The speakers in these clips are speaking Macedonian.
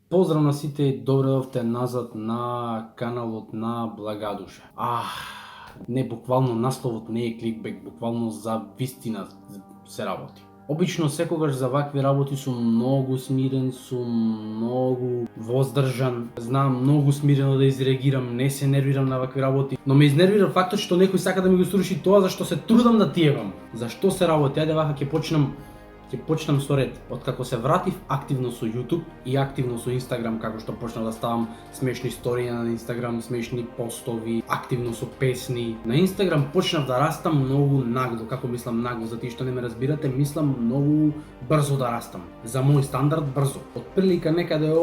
Поздрав на сите и добре дојдовте назад на каналот на Благадуша. Не, буквално насловот не е кликбек, буквално за вистина се работи. Обично секогаш за вакви работи сум многу смирен, сум многу воздржан, знам многу смирено да изреагирам, не се нервирам на вакви работи, но ме изнервира фактот што некој сака да ми го сруши тоа зашто се трудам да тиевам. Зашто се работи? Ајде вака ќе почнам со ред. Откако се вратив активно со YouTube и активно со Instagram, како што почнав да ставам смешни стории на Instagram, смешни постови, активно со песни. На Instagram почнав да растам многу нагло. Како мислам нагло, за тие што не ме разбирате, мислам многу брзо да растам. За мој стандард брзо. Отприлика некаде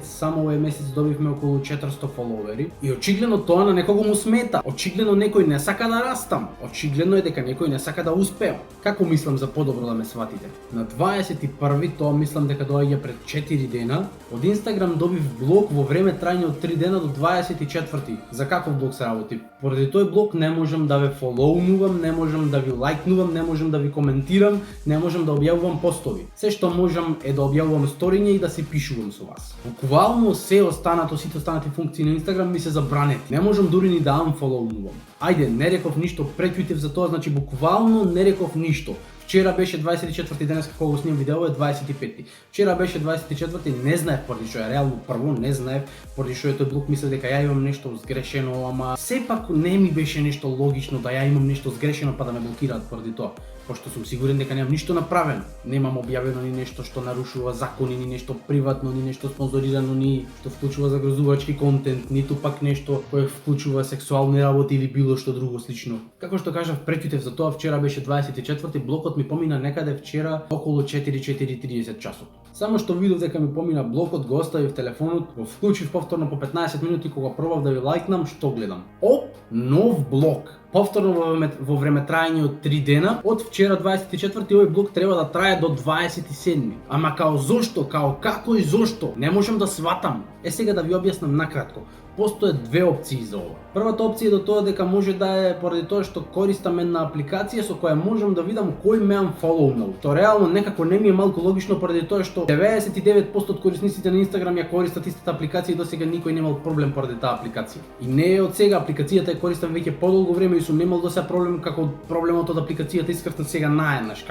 само овој месец добивме околу 400 фоловери и очигледно тоа на некого му смета. Очигледно некој не сака да растам. Очигледно е дека некој не сака да успеам. Како мислам за подобро да ме сватите? На 21-ви, тоа мислам дека доаѓа пред 4 дена, од Instagram добив блок во време трајање од 3 дена до 24-ти. За каков блок се работи? Поради тој блок не можам да ве фолоунувам, не можам да ви лајкнувам, не можам да ви коментирам, не можам да објавувам постови. Се што можам е да објавувам сториња и да се пишувам со вас. Буквално сите останати функции на Instagram ми се забранети. Не можам дури ни да unfollowнувам. Ајде, не реков ништо, прекјутив за тоа, значи буквално не реков ништо. Вчера беше 24-ти, денес како го снимам видео е 25-ти. Вчера беше 24-ти, не знаев поради што е реално прво, не знаев поради што е тој блок, мислев дека ја имам нешто сгрешено, ама сепак не ми беше нешто логично да ја имам нешто сгрешено па да ме блокираат поради тоа. Пошто сум сигурен дека немам ништо направено. Немам објавено ни нешто што нарушува закони, ни нешто приватно, ни нешто спонзорирано, ни што вклучува загрозувачки контент, ниту пак нешто кое вклучува сексуални работи или било што друго слично. Како што кажав, прекјутев за тоа, вчера беше 24-ти, блокот ми помина некаде вчера околу 4:30 часот. Само што видов дека ми помина блокот, го оставив телефонот, го вклучив повторно по 15 минути кога пробав да ви лајкнам, што гледам? Оп, нов блок. Повторно во време трајање од 3 дена, од вчера 24-ти овој блок треба да трае до 27-ми. Ама као зошто, као како и зошто? Не можам да сватам. Сега да ви објаснам накратко. Постојат две опции за ова. Првата опција е до тоа дека може да е поради тоа што користам една апликација со која можам да видам кој ме unfollowнал. Тоа реално некако не ми е малку логично поради тоа што 99% од корисниците на Instagram ја користат истата апликација и досега никој немал проблем поради таа апликација. И не е од сега, апликацијата ја користам веќе подолго време и сум немал досега проблем, како проблемот од апликацијата искртна сега наеднаш,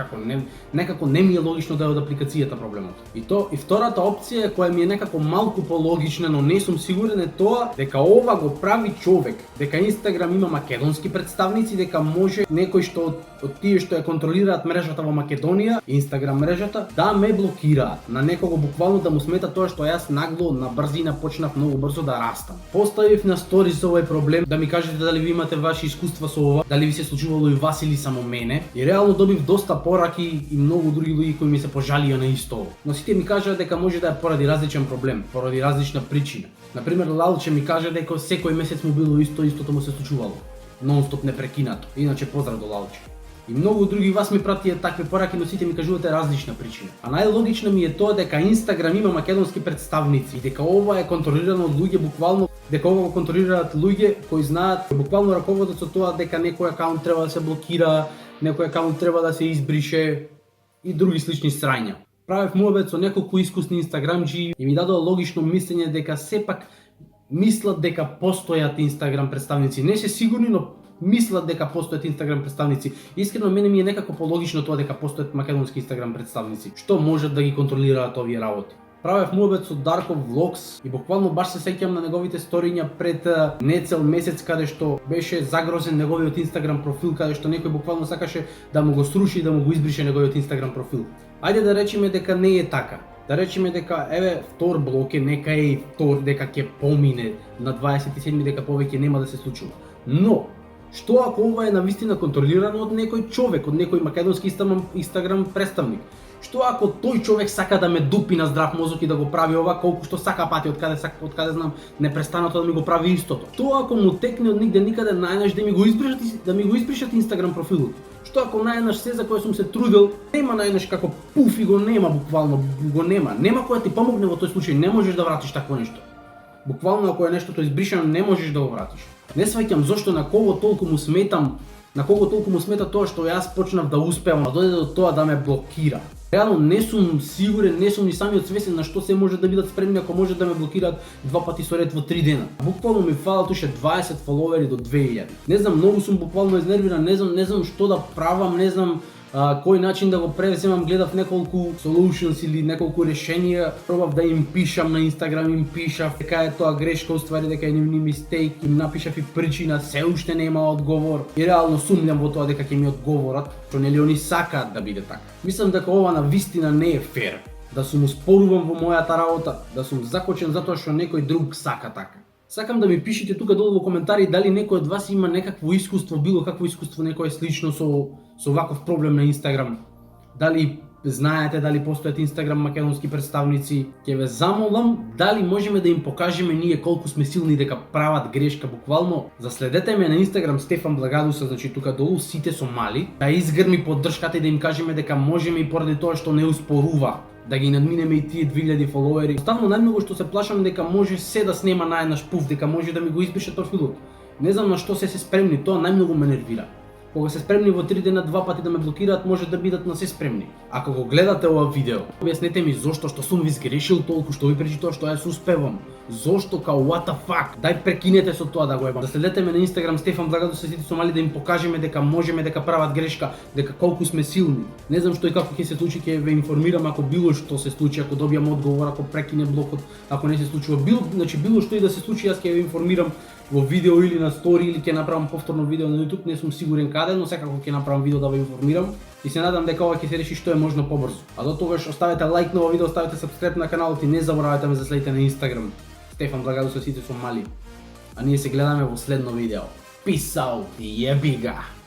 некако не ми е логично да е од апликацијата проблемот. И втората опција која ми е некако малку пологична, но не сум сигурен, е тоа дека ова го прави човек, дека Instagram има македонски представници, дека може некој што од тие што ја контролираат мрежата во Македонија, Instagram мрежата, да ме блокираат. На некого буквално да му смета тоа што јас нагло на брзина почнав многу брзо да растам. Поставив на сторис овој проблем, да ми кажете дали ви имате ваши искуства со ова, дали ви се случувало и вас или само мене. И реално добив доста пораки и многу други луѓе кои ми се пожалија на исто. Но сите ми кажаа дека може да е поради различен проблем, поради различна причина. Например, Лалче ми кажа дека секој месец му било истото му се случувало. Нонстоп непрекинато. Иначе поздрав до Лалче. И многу други вас ми пратија такви пораки, но сите ми кажувате различна причина. А најлогично ми е тоа дека Instagram има македонски представници и дека ова е контролирано од луѓе буквално, дека ова го контролираат луѓе кои знаат, буквално раководат со тоа дека некој акаунт треба да се блокира, некој акаунт треба да се избрише и други слични срања. Правев муабет со неколку искусни инстаграмџи и ми дадоа логично мислење дека сепак мислат дека постојат Instagram представници. Не се сигурни, но мислат дека постојат Instagram представници. Искрено мене ми е некако пологично тоа дека постојат македонски Instagram представници, што можат да ги контролираат овие работи. Правев муабет со Дарков Vlogs и буквално баш се сеќавам на неговите сториња пред нецел месец, каде што беше загрозен неговиот Instagram профил, каде што некој буквално сакаше да му го сруши и да му го избрише неговиот Instagram профил. Ајде да речеме дека не е така. Да речеме дека втор блок е, нека е и втор, дека ќе помине на 27 дека повеќе нема да се случува. Но што ако ова е навистина контролирано од некој човек, од некој македонски Instagram представник? Што ако тој човек сака да ме дупи на здрав мозок и да го прави ова колку што сака пати, од каде знам непрестанато да ми го прави истото? Што ако му текне од нигде никаде најнаш да ми го избришат Instagram профилот? Што ако најнаш се за кое сум се трудел, нема најнаш како пуф и го нема, буквално го нема. Нема која ти помогне во тој случај, не можеш да вратиш такво нешто. Буквално ако е нештото избришено, не можеш да го вратиш. Не сваќам зошто на кого толку му смета тоа што јас почнав да успеам, а дојде до тоа да ме блокира. Реално не сум сигурен, не сум ни самиот свесен на што се може да бидат спремни ако може да ме блокираат 2 пати со ред во 3 дена. Буквално ми фалат уште 20 фоловери до 2000. Не знам, многу сум буквално изнервиран, не знам што да правам, не знам кој начин да го превземам. Гледав неколку solutions или неколку решенија, пробав да им пишам на Инстаграм, им пишав дека е тоа грешка, уствари дека е нивни мистейк, им напишав и причина, се уште нема одговор и реално сумњам во тоа дека ќе ми одговорат, што нели они сакаат да биде така. Мислам дека ова на вистина не е фер, да сум успоруван во мојата работа, да сум закочен затоа што некој друг сака така. Сакам да ми пишете тука долу во коментари дали некој од вас има некакво искуство, било какво искуство некое слично со ваков проблем на Инстаграм. Дали знаете дали постојат Инстаграм македонски представници, ќе ве замолам дали можеме да им покажеме ние колку сме силни дека прават грешка буквално. Заследете ме на Инстаграм Стефан Благадуса, значи тука долу сите со мали, да изгрми поддршката и да им кажеме дека можеме и поради тоа што не успорува да ги надминеме и тие 2000 фоловери. Оставно најмногу што се плашам дека може се да снема на еднаш пуф, дека може да ми го избрише профилот. Не знам на што се спремни, тоа најмногу ме нервира. Кога се спремни во 3 дена 2 пати да ме блокираат, може да бидат на се спремни. Ако го гледате ова видео, објаснете ми зошто, што сум ви сгрешил толку, што ви пречи тоа што јас успевам. Зошто, као what the fuck? Дај прекинете со тоа да го ебам. Да следете ме на Инстаграм Стефан Благадуса, сите со мали, да им покажеме дека можеме, дека прават грешка, дека колку сме силни. Не знам што и како ќе се случи, ќе ве информирам ако било што се случи, ако добијам одговор, ако прекине блокот, ако не се случува било што и да се случи, јас ќе ве информирам во видео или на стори, или ќе направам повторно видео на YouTube, не сум сигурен каде, но секако ќе направам видео да ве информирам и се надам дека ова ќе се реши што е можно побрзо. А до тогаш оставете лайк на ова видео, оставете сабскрайб на каналот и не заборавајте ме да следите на Инстаграм Стефан Благадуса, сите со мали. А ние се гледаме во следно видео. Peace out, јеби га!